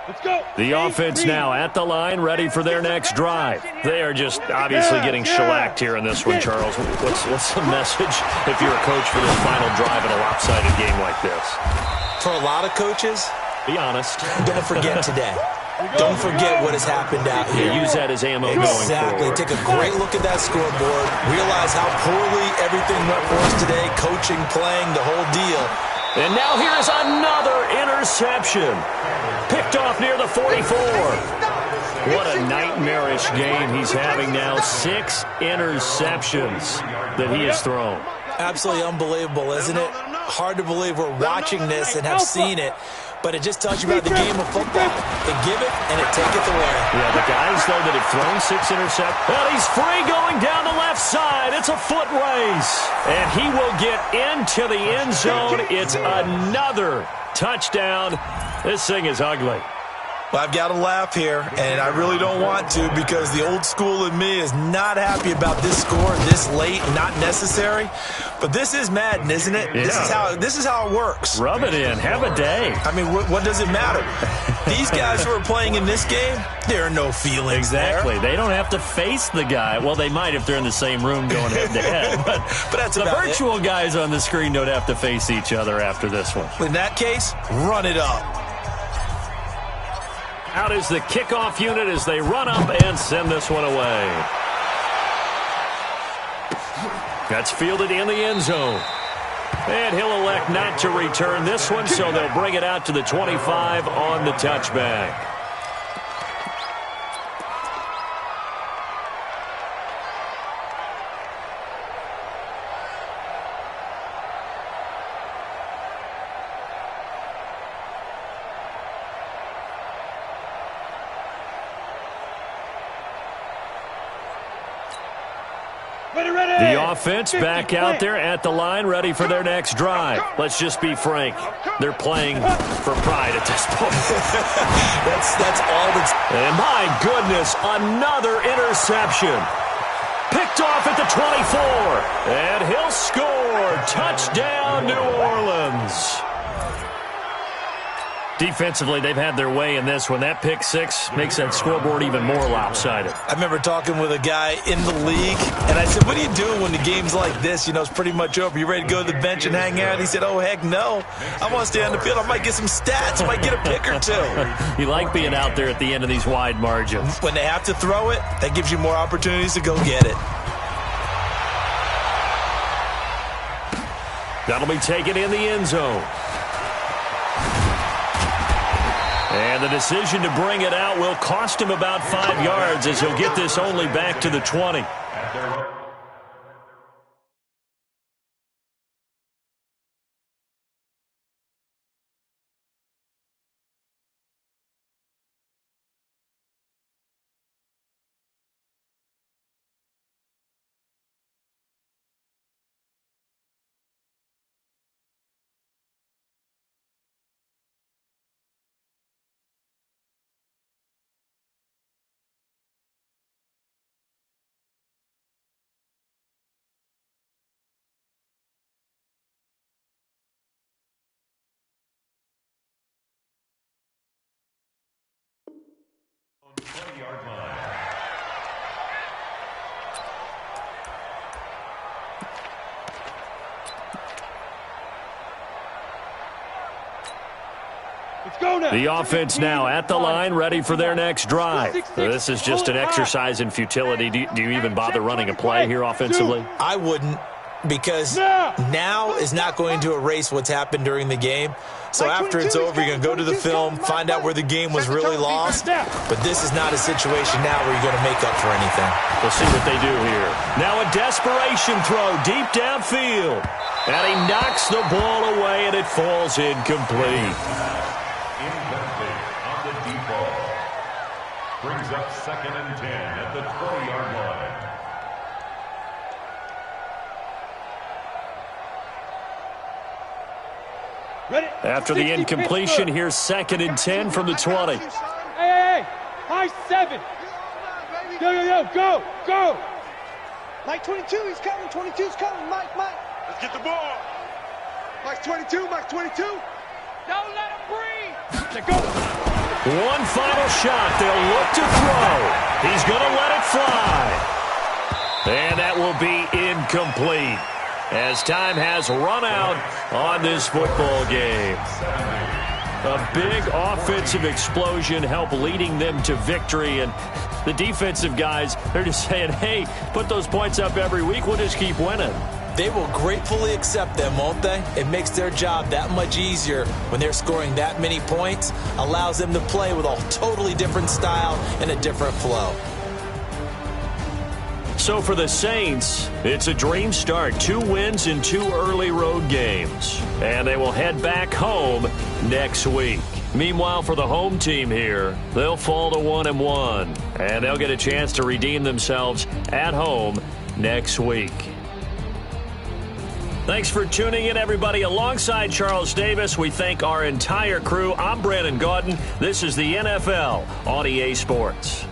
[SPEAKER 2] Let's go.
[SPEAKER 7] The offense now at the line, ready for their next drive. They are just obviously getting shellacked here in this one, Charles. What's the message if you're a coach for this final drive in a lopsided game like this?
[SPEAKER 4] For a lot of coaches,
[SPEAKER 7] be honest.
[SPEAKER 4] Don't forget today. Don't forget what has happened out here.
[SPEAKER 7] Use that as ammo going
[SPEAKER 4] forward. Take a great look at that scoreboard. Realize how poorly everything went for us today. Coaching, playing, the whole deal.
[SPEAKER 7] And now here is another interception. Picked off near the 44. What a nightmarish game he's having now. 6 interceptions that he has thrown.
[SPEAKER 4] Absolutely unbelievable, isn't it? Hard to believe we're watching this and have seen it, but it just tells you about the game of football. They give it and it taketh away.
[SPEAKER 7] Yeah, the guys, though, that have thrown 6 interceptions. And he's free going down the left side. It's a foot race. And he will get into the end zone. It's another touchdown. This thing is ugly.
[SPEAKER 4] Well, I've got to laugh here, and I really don't want to because the old school in me is not happy about this score this late, not necessary. But this is Madden, isn't it?
[SPEAKER 7] Yeah.
[SPEAKER 4] This is how it works.
[SPEAKER 7] Rub it in. Have a day.
[SPEAKER 4] I mean, what does it matter? These guys who are playing in this game, there are no feelings
[SPEAKER 7] Exactly.
[SPEAKER 4] there.
[SPEAKER 7] They don't have to face the guy. Well, they might if they're in the same room going head-to-head. But
[SPEAKER 4] that's
[SPEAKER 7] the
[SPEAKER 4] about
[SPEAKER 7] virtual guys on the screen don't have to face each other after this one.
[SPEAKER 4] In that case, run it up.
[SPEAKER 7] Out is the kickoff unit as they run up and send this one away. That's fielded in the end zone. And he'll elect not to return this one, so they'll bring it out to the 25 on the touchback. The offense back out there at the line, ready for their next drive. Let's just be frank. They're playing for pride at this point.
[SPEAKER 4] that's all that's...
[SPEAKER 7] And my goodness, another interception. Picked off at the 24. And he'll score. Touchdown, New Orleans. Defensively, they've had their way in this one. That pick 6 makes that scoreboard even more lopsided.
[SPEAKER 4] I remember talking with a guy in the league, and I said, what do you do when the game's like this? You know, it's pretty much over. You ready to go to the bench and hang out? He said, oh, heck no. I want to stay on the field. I might get some stats. I might get a pick or two.
[SPEAKER 7] You like being out there at the end of these wide margins.
[SPEAKER 4] When they have to throw it, that gives you more opportunities to go get it.
[SPEAKER 7] That'll be taken in the end zone. And the decision to bring it out will cost him about 5 yards as he'll get this only back to the 20. The offense now at the line, ready for their next drive. This is just an exercise in futility. Do you even bother running a play here offensively?
[SPEAKER 4] I wouldn't, because now is not going to erase what's happened during the game. So after it's over, you're going to go to the film, find out where the game was really lost. But this is not a situation now where you're going to make up for anything.
[SPEAKER 7] We'll see what they do here. Now a desperation throw deep downfield. And he knocks the ball away, and it falls incomplete.
[SPEAKER 3] Incomplete on the deep ball. Brings up 2nd and 10 at the 20-yard line.
[SPEAKER 7] After the incompletion, here's 2nd and 10 from the 20.
[SPEAKER 2] Hey, high 7. Yo, go. Mike 22, he's coming. 22's coming. Mike.
[SPEAKER 6] Let's get the ball. Mike 22. Don't let him breathe.
[SPEAKER 2] Let's go.
[SPEAKER 7] One final shot. They'll look to throw. He's going to let it fly. And that will be incomplete, as time has run out on this football game. A big offensive explosion helped leading them to victory, and the defensive guys, they're just saying, hey, put those points up every week, we'll just keep winning.
[SPEAKER 4] They will gratefully accept them, won't they? It makes their job that much easier when they're scoring that many points, allows them to play with a totally different style and a different flow.
[SPEAKER 7] So So for the Saints, it's a dream start. 2 wins in 2 early road games. And they will head back home next week. Meanwhile, for the home team here, they'll fall to 1-1. And they'll get a chance to redeem themselves at home next week. Thanks for tuning in, everybody. Alongside Charles Davis, we thank our entire crew. I'm Brandon Gaudin. This is the NFL on EA Sports.